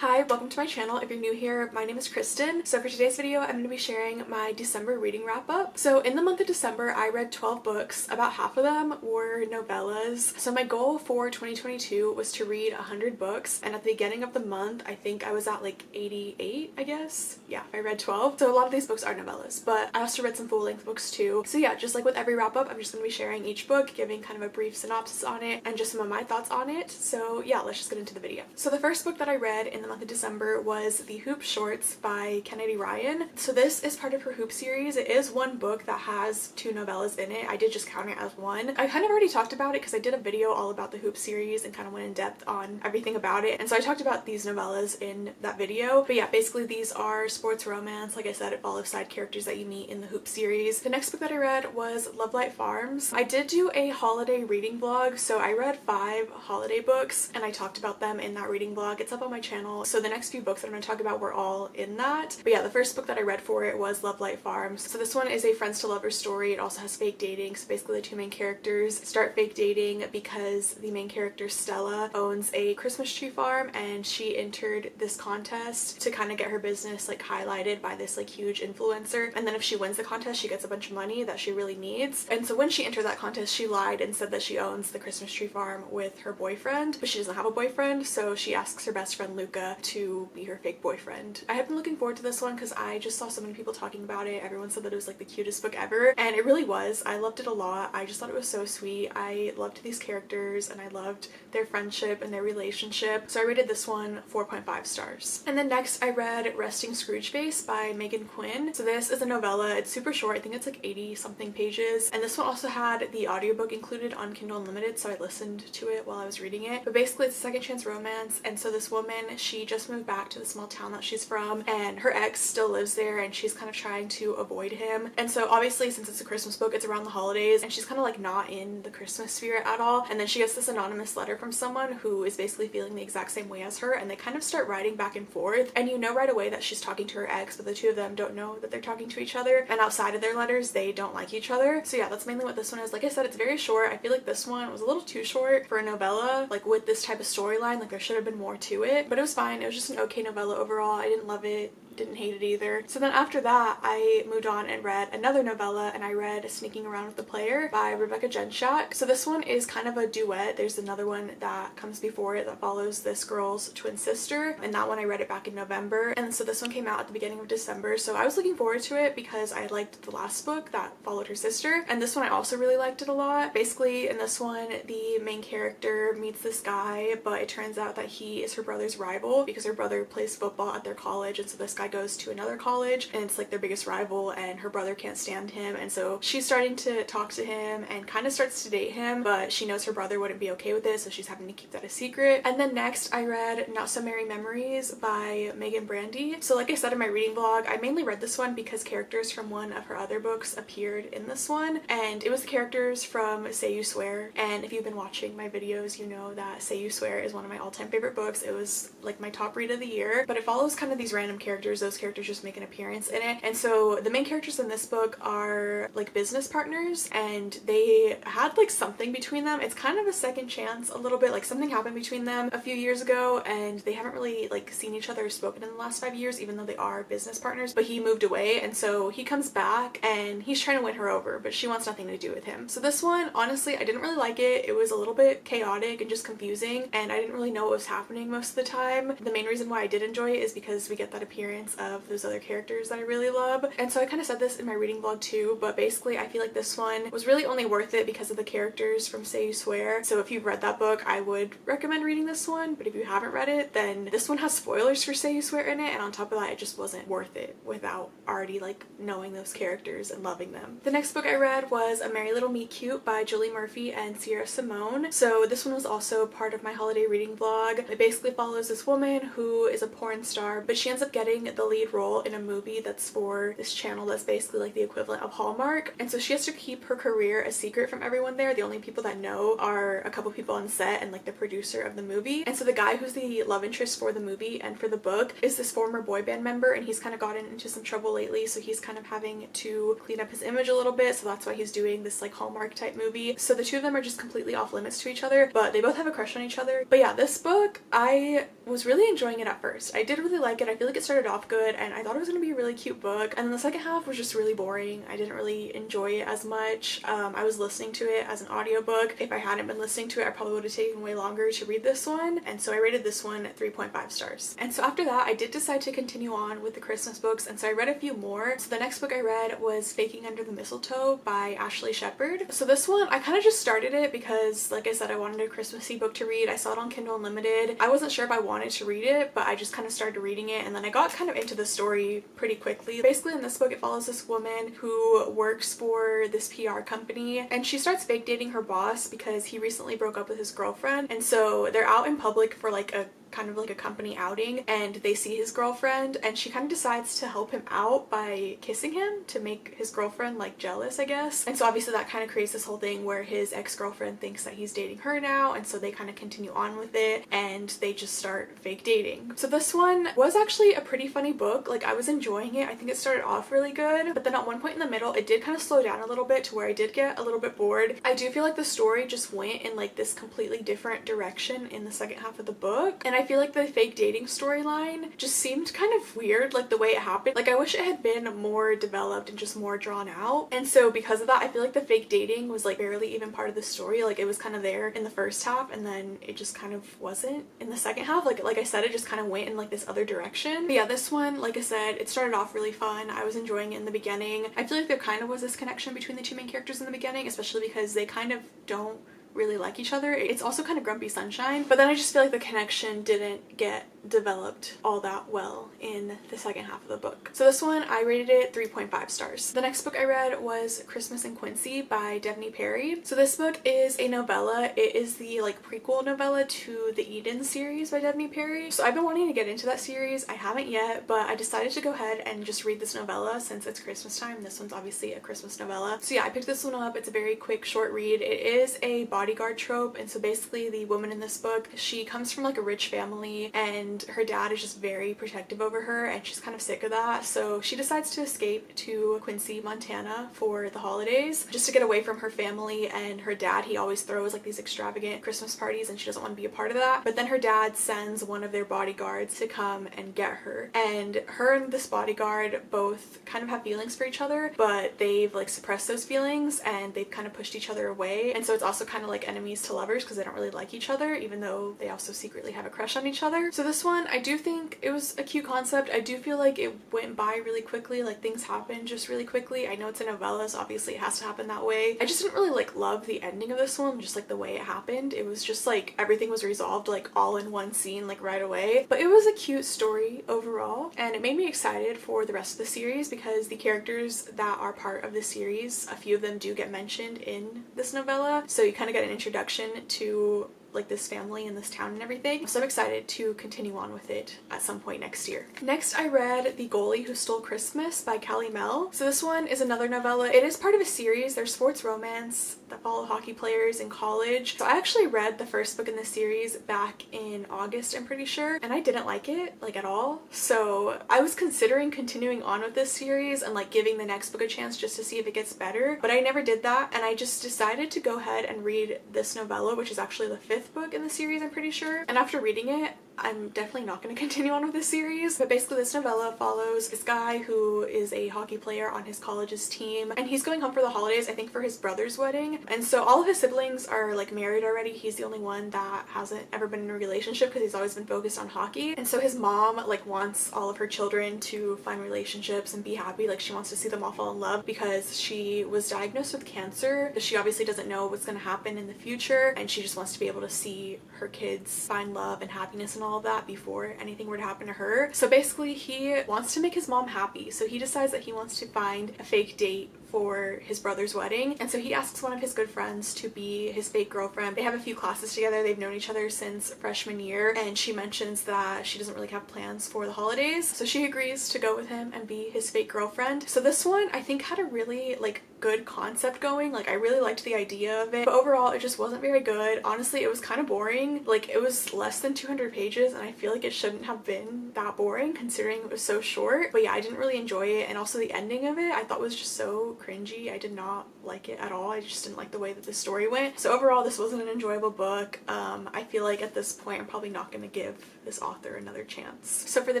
Hi, welcome to my channel. If you're new here, my name is Kristen. So for today's video, I'm going to be sharing my December reading wrap up. So in the month of December, I read 12 books. About half of them were novellas. So my goal for 2022 was to read 100 books. And at the beginning of the month, I think I was at like 88, I guess. Yeah, I read 12. So a lot of these books are novellas, but I also read some full-length books too. So yeah, just like with every wrap up, I'm just going to be sharing each book, giving kind of a brief synopsis on it and just some of my thoughts on it. So yeah, let's just get into the video. So the first book that I read in the month of December was The Hoop Shorts by Kennedy Ryan. So this is part of her Hoop series. It is one book that has two novellas in it. I did just count it as one. I kind of already talked about it because I did a video all about the Hoop series and kind of went in depth on everything about it. And so I talked about these novellas in that video. But yeah, basically these are sports romance. Like I said, it follows side characters that you meet in the Hoop series. The next book that I read was Lovelight Farms. I did do a holiday reading vlog, so I read 5 holiday books and I talked about them in that reading vlog. It's up on my channel. So the next few books that I'm going to talk about were all in that. But yeah, the first book that I read for it was Lovelight Farms. So this one is a friends to lovers story. It also has fake dating. So basically the two main characters start fake dating because the main character Stella owns a Christmas tree farm and she entered this contest to kind of get her business like highlighted by this like huge influencer. And then if she wins the contest, she gets a bunch of money that she really needs. And so when she entered that contest, she lied and said that she owns the Christmas tree farm with her boyfriend, but she doesn't have a boyfriend. So she asks her best friend Luca to be her fake boyfriend. I have been looking forward to this one because I just saw so many people talking about it. Everyone said that it was like the cutest book ever, and it really was. I loved it a lot. I just thought it was so sweet. I loved these characters and I loved their friendship and their relationship. So I rated this one 4.5 stars. And then next I read Resting Scrooge Face by Megan Quinn. So this is a novella. It's super short. I think it's like 80 something pages. And this one also had the audiobook included on Kindle Unlimited, so I listened to it while I was reading it. But basically it's a second chance romance, and so this woman, she just moved back to the small town that she's from and her ex still lives there and she's kind of trying to avoid him. And so obviously since it's a Christmas book, it's around the holidays and she's kind of like not in the Christmas spirit at all. And then she gets this anonymous letter from someone who is basically feeling the exact same way as her, and they kind of start writing back and forth, and you know right away that she's talking to her ex, but the two of them don't know that they're talking to each other, and outside of their letters they don't like each other. So yeah, that's mainly what this one is. Like I said, it's very short. I feel like this one was a little too short for a novella, like with this type of storyline. Like there should have been more to it, but it was fine. It was just an okay novella overall. I didn't love it, didn't hate it either. So then after that I moved on and read another novella, and I read Sneaking Around with the Player by Rebecca Genshak. So this one is kind of a duet. There's another one that comes before it that follows this girl's twin sister, and that one I read it back in November, and so this one came out at the beginning of December. So I was looking forward to it because I liked the last book that followed her sister, and this one I also really liked it a lot. Basically in this one the main character meets this guy, but it turns out that he is her brother's rival because her brother plays football at their college, and so this guy goes to another college and it's like their biggest rival, and her brother can't stand him, and so she's starting to talk to him and kind of starts to date him, but she knows her brother wouldn't be okay with it, so she's having to keep that a secret. And then next I read Not So Merry Memories by Megan Brandy. So like I said in my reading vlog, I mainly read this one because characters from one of her other books appeared in this one, and it was the characters from Say You Swear. And if you've been watching my videos, you know that Say You Swear is one of my all-time favorite books. It was like my top read of the year, but it follows kind of these random characters. Those characters just make an appearance in it, and so the main characters in this book are like business partners, and they had like something between them. It's kind of a second chance a little bit, like something happened between them a few years ago and they haven't really like seen each other or spoken in the last 5 years, even though they are business partners. But he moved away, and so he comes back and he's trying to win her over, but she wants nothing to do with him. So this one, honestly, I didn't really like it. It was a little bit chaotic and just confusing, and I didn't really know what was happening most of the time. The main reason why I did enjoy it is because we get that appearance of those other characters that I really love. And so I kind of said this in my reading vlog too, but basically I feel like this one was really only worth it because of the characters from Say You Swear. So if you've read that book, I would recommend reading this one, but if you haven't read it, then this one has spoilers for Say You Swear in it, and on top of that it just wasn't worth it without already like knowing those characters and loving them. The next book I read was A Merry Little Meet Cute by Julie Murphy and Sierra Simone. So this one was also part of my holiday reading vlog. It basically follows this woman who is a porn star, but she ends up getting the lead role in a movie that's for this channel that's basically like the equivalent of Hallmark, and so she has to keep her career a secret from everyone there. The only people that know are a couple people on set and like the producer of the movie. And so the guy who's the love interest for the movie and for the book is this former boy band member, and he's kind of gotten into some trouble lately, so he's kind of having to clean up his image a little bit, so that's why he's doing this like Hallmark type movie. So the two of them are just completely off limits to each other, but they both have a crush on each other. But yeah, this book, I was really enjoying it at first. I did really like it. I feel like it started off good, and I thought it was going to be a really cute book, and then the second half was just really boring. I didn't really enjoy it as much. I was listening to it as an audiobook. If I hadn't been listening to it, I probably would have taken way longer to read this one, and so I rated this one 3.5 stars. And so after that, I did decide to continue on with the Christmas books, and so I read a few more. So the next book I read was Faking Under the Mistletoe by Ashley Shepherd. So this one, I kind of just started it because, like I said, I wanted a Christmassy book to read. I saw it on Kindle Unlimited. I wasn't sure if I wanted to read it, but I just kind of started reading it, and then I got kind of into the story pretty quickly. Basically, in this book, it follows this woman who works for this PR company, and she starts fake dating her boss because he recently broke up with his girlfriend, and so they're out in public for like a kind of like a company outing, and they see his girlfriend, and she kind of decides to help him out by kissing him to make his girlfriend like jealous, I guess. And so obviously that kind of creates this whole thing where his ex-girlfriend thinks that he's dating her now, and so they kind of continue on with it, and they just start fake dating. So this one was actually a pretty funny book. Like, I was enjoying it. I think it started off really good, but then at one point in the middle it did kind of slow down a little bit to where I did get a little bit bored. I do feel like the story just went in like this completely different direction in the second half of the book, and I feel like the fake dating storyline just seemed kind of weird, like the way it happened. Like, I wish it had been more developed and just more drawn out, and so because of that, I feel like the fake dating was like barely even part of the story. Like, it was kind of there in the first half, and then it just kind of wasn't in the second half. Like I said, it just kind of went in like this other direction. But yeah, this one, like I said, it started off really fun. I was enjoying it in the beginning. I feel like there kind of was this connection between the two main characters in the beginning, especially because they kind of don't really like each other. It's also kind of Grumpy Sunshine, but then I just feel like the connection didn't get developed all that well in the second half of the book. So this one, I rated it 3.5 stars. The next book I read was Christmas in Quincy by Devney Perry. So this book is a novella. It is the like prequel novella to the Eden series by Devney Perry. So I've been wanting to get into that series. I haven't yet, but I decided to go ahead and just read this novella since it's Christmas time. This one's obviously a Christmas novella. So yeah, I picked this one up. It's a very quick, short read. It is a bodyguard trope, and so basically the woman in this book, she comes from like a rich family, and her dad is just very protective over her, and she's kind of sick of that, so she decides to escape to Quincy, Montana for the holidays just to get away from her family. And her dad, he always throws like these extravagant Christmas parties, and she doesn't want to be a part of that. But then her dad sends one of their bodyguards to come and get her, and her and this bodyguard both kind of have feelings for each other, but they've like suppressed those feelings, and they've kind of pushed each other away. And so it's also kind of like enemies to lovers because they don't really like each other, even though they also secretly have a crush on each other. So this one, I do think it was a cute concept. I do feel like it went by really quickly. Like, things happened just really quickly. I know it's a novella, so obviously it has to happen that way. I just didn't really like love the ending of this one, just like the way it happened. It was just like everything was resolved like all in one scene, like right away. But it was a cute story overall, and it made me excited for the rest of the series because the characters that are part of the series, a few of them do get mentioned in this novella, so you kind of get an introduction to like this family and this town and everything. So I'm excited to continue on with it at some point next year. Next, I read The Goalie Who Stole Christmas by Callie Mel. So this one is another novella. It is part of a series. They're sports romance that follow hockey players in college. So I actually read the first book in the series back in August, I'm pretty sure, and I didn't like it like at all. So I was considering continuing on with this series and like giving the next book a chance just to see if it gets better, but I never did that, and I just decided to go ahead and read this novella, which is actually the fifth book in the series, I'm pretty sure. And after reading it, I'm definitely not going to continue on with this series, but basically this novella follows this guy who is a hockey player on his college's team, and he's going home for the holidays, I think for his brother's wedding. And so all of his siblings are like married already. He's the only one that hasn't ever been in a relationship because he's always been focused on hockey. And so his mom like wants all of her children to find relationships and be happy. Like, she wants to see them all fall in love because she was diagnosed with cancer. She obviously doesn't know what's going to happen in the future, and she just wants to be able to see her kids find love and happiness and all of that before anything were to happen to her. So basically he wants to make his mom happy, so he decides that he wants to find a fake date for his brother's wedding, and so he asks one of his good friends to be his fake girlfriend. They have a few classes together, they've known each other since freshman year, and she mentions that she doesn't really have plans for the holidays, so she agrees to go with him and be his fake girlfriend. So this one I think had a really like good concept going. Like I really liked the idea of it, but overall it just wasn't very good. Honestly, it was kind of boring. Like it was less than 200 pages and I feel like it shouldn't have been that boring considering it was so short. But yeah, I didn't really enjoy it, and also the ending of it I thought was just so cringy. I did not like it at all. I just didn't like the way that the story went. So overall this wasn't an enjoyable book. I feel like at this point I'm probably not going to give this author another chance. So for the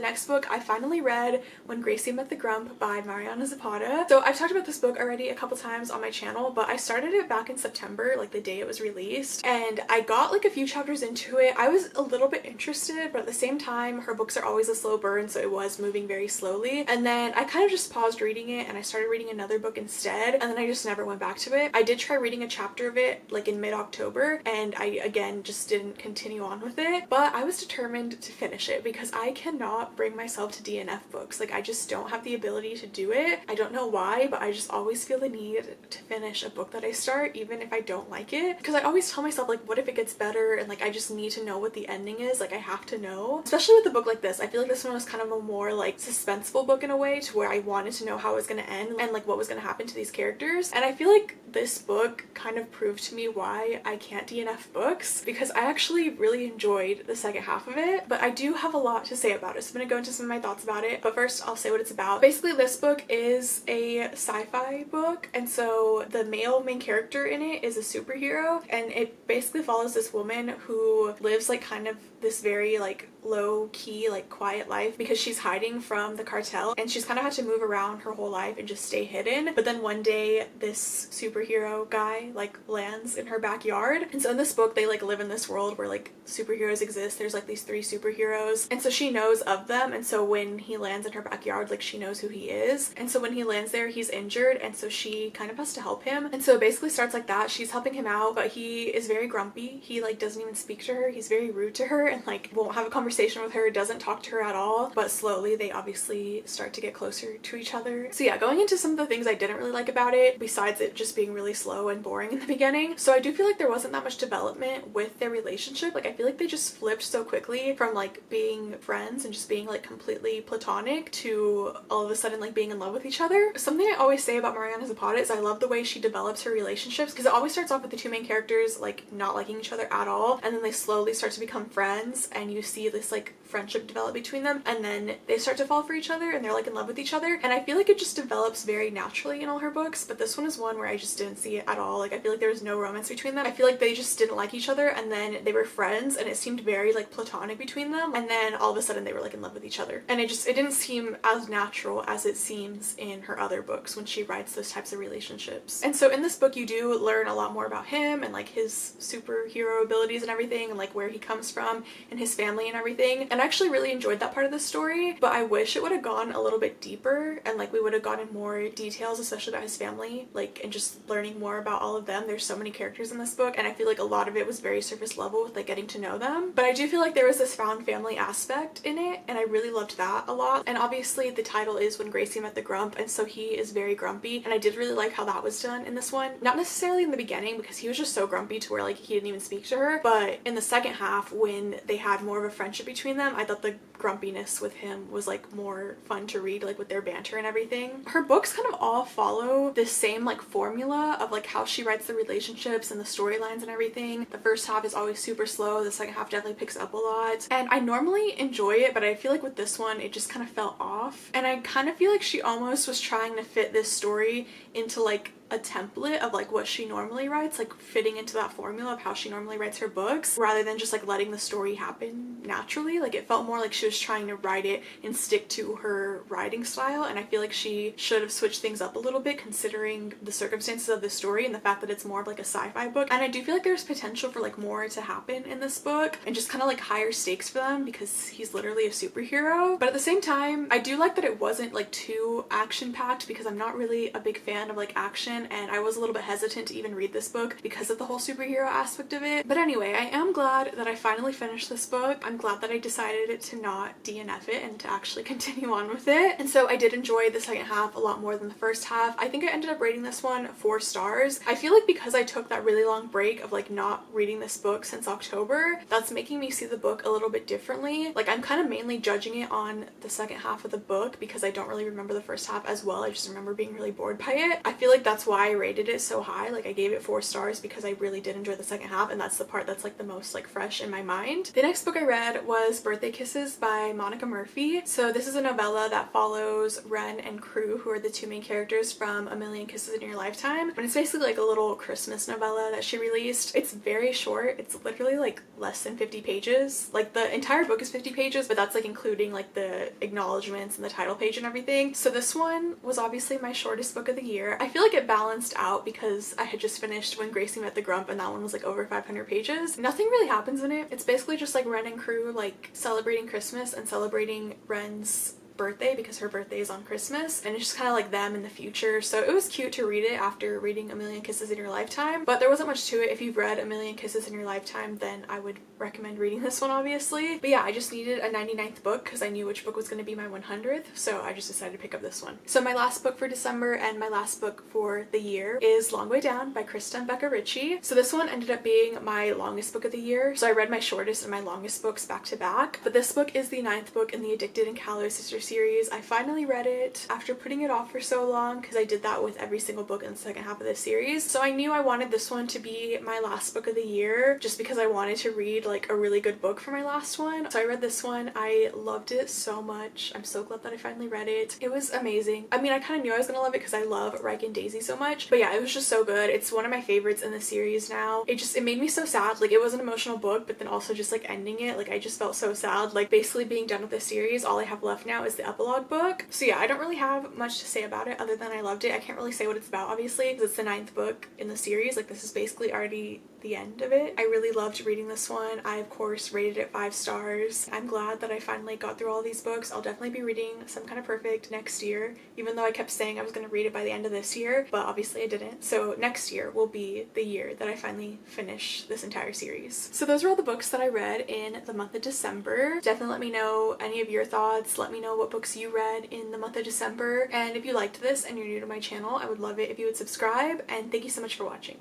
next book, I finally read When Gracie Met the Grump by Mariana Zapata. So I've talked about this book already a couple times on my channel, but I started it back in September, like the day it was released, and I got like a few chapters into it. I was a little bit interested, but at the same time her books are always a slow burn, so it was moving very slowly, and then I kind of just paused reading it and I started reading another book instead, and then I just never went back to it. I did try reading a chapter of it like in mid-October, and I again just didn't continue on with it, but I was determined to finish it because I cannot bring myself to DNF books. Like I just don't have the ability to do it. I don't know why, but I just always feel the need to finish a book that I start even if I don't like it, because I always tell myself like what if it gets better, and like I just need to know what the ending is. Like I have to know, especially with a book like this. I feel like this one was kind of a more like suspenseful book in a way, to where I wanted to know how it was going to end and like what was going to happen to these characters, and I feel like this book kind of proved to me why I can't DNF books, because I actually really enjoyed the second half of it. But I do have a lot to say about it, so I'm going to go into some of my thoughts about it, but first I'll say what it's about. Basically this book is a sci-fi book, and so the male main character in it is a superhero, and it basically follows this woman who lives like kind of this very like low-key like quiet life because she's hiding from the cartel, and she's kind of had to move around her whole life and just stay hidden. But then one day this superhero guy like lands in her backyard, and so in this book they like live in this world where like superheroes exist. There's like these 3 superheroes, and so she knows of them, and so when he lands in her backyard, like she knows who he is, and so when he lands there he's injured, and so she kind of has to help him. And so it basically starts like that. She's helping him out, but he is very grumpy. He like doesn't even speak to her. He's very rude to her and like won't have a conversation with her, doesn't talk to her at all. But slowly they obviously start to get closer to each other. So yeah, going into some of the things I didn't really like about it, besides it just being really slow and boring in the beginning. So I do feel like there wasn't that much development with their relationship. Like I feel like they just flipped so quickly from like being friends and just being like completely platonic to all of a sudden like being in love with each other. Something I always say about Mariana Zapata is I love the way she develops her relationships, because it always starts off with the 2 main characters like not liking each other at all, and then they slowly start to become friends, and you see this like friendship develop between them, and then they start to fall for each other and they're like in love with each other. And I feel like it just develops very naturally in all her books, but this one is one where I just didn't see it at all. Like I feel like there was no romance between them. I feel like they just didn't like each other, and then they were friends and it seemed very like platonic between them, and then all of a sudden they were like in love with each other, and it didn't seem as natural as it seems in her other books when she writes those types of relationships. And so in this book you do learn a lot more about him and like his superhero abilities and everything, and like where he comes from and his family and everything, and I actually really enjoyed that part of the story. But I wish it would have gone a little bit deeper and like we would have gotten more details, especially about his family, like, and just learning more about all of them. There's so many characters in this book, and I feel like a lot of it was very surface level with like getting to know them, but I do feel like there was this found family aspect in it, and I really loved that a lot. And obviously the title is When Gracie Met the Grump, and so he is very grumpy, and I did really like how that was done in this one. Not necessarily in the beginning because he was just so grumpy to where like he didn't even speak to her, but in the second half when they had more of a friendship between them, I thought the grumpiness with him was like more fun to read, like with their banter and everything. Her books kind of all follow the same like formula of like how she writes the relationships and the storylines and everything. The first half is always super slow, the second half definitely picks up a lot, and I normally enjoy it, but I feel like with this one it just kind of fell off, and I kind of feel like she almost was trying to fit this story into like a template of like what she normally writes, like fitting into that formula of how she normally writes her books, rather than just like letting the story happen naturally. Like it felt more like she was trying to write it and stick to her writing style, and I feel like she should have switched things up a little bit considering the circumstances of the story and the fact that it's more of like a sci-fi book. And I do feel like there's potential for like more to happen in this book and just kind of like higher stakes for them because he's literally a superhero. But at the same time I do like that it wasn't like too action packed, because I'm not really a big fan of like action person, and I was a little bit hesitant to even read this book because of the whole superhero aspect of it. But anyway, I am glad that I finally finished this book. I'm glad that I decided to not DNF it and to actually continue on with it. And so I did enjoy the second half a lot more than the first half. I think I ended up rating this one 4 stars. I feel like because I took that really long break of like not reading this book since October, that's making me see the book a little bit differently. Like I'm kind of mainly judging it on the second half of the book because I don't really remember the first half as well. I just remember being really bored by it. I feel like that's why I rated it so high. Like I gave it 4 stars because I really did enjoy the second half, and that's the part that's like the most like fresh in my mind. The next book I read was Birthday Kisses by Monica Murphy. So this is a novella that follows Ren and Crew, who are the 2 main characters from A Million Kisses in Your Lifetime. And it's basically like a little Christmas novella that she released. It's very short. It's literally like less than 50 pages. Like the entire book is 50 pages, but that's like including like the acknowledgements and the title page and everything. So this one was obviously my shortest book of the year. I feel like it balanced out because I had just finished When Gracie Met the Grump, and that one was like over 500 pages. Nothing really happens in it. It's basically just like Ren and Crew like celebrating Christmas and celebrating Ren's birthday because her birthday is on Christmas, and it's just kind of like them in the future. So it was cute to read it after reading A Million Kisses in Your Lifetime, but there wasn't much to it. If you've read A Million Kisses in Your Lifetime, then I would recommend reading this one obviously. But yeah, I just needed a 99th book because I knew which book was going to be my 100th, so I just decided to pick up this one. So my last book for December and my last book for the year is Long Way Down by Krista and Becca Ritchie. So this one ended up being my longest book of the year. So I read my shortest and my longest books back to back, but this book is the 9th book in the Addicted and Calloway Sisters series. I finally read it after putting it off for so long because I did that with every single book in the second half of this series. So I knew I wanted this one to be my last book of the year just because I wanted to read like a really good book for my last one. So I read this one. I loved it so much. I'm so glad that I finally read it. It was amazing. I mean, I kind of knew I was gonna love it because I love Reich and Daisy so much, but yeah, it was just so good. It's one of my favorites in the series now. It made me so sad. Like it was an emotional book, but then also just like ending it, like I just felt so sad. Like basically being done with the series, all I have left now is the epilogue book. So yeah, I don't really have much to say about it other than I loved it. I can't really say what it's about obviously because it's the 9th book in the series. Like this is basically already the end of it. I really loved reading this one. I of course rated it 5 stars. I'm glad that I finally got through all these books. I'll definitely be reading Some Kind of Perfect next year, even though I kept saying I was going to read it by the end of this year, but obviously I didn't. So next year will be the year that I finally finish this entire series. So those are all the books that I read in the month of December. Definitely let me know any of your thoughts. Let me know what books you read in the month of December, and if you liked this and you're new to my channel, I would love it if you would subscribe, and thank you so much for watching.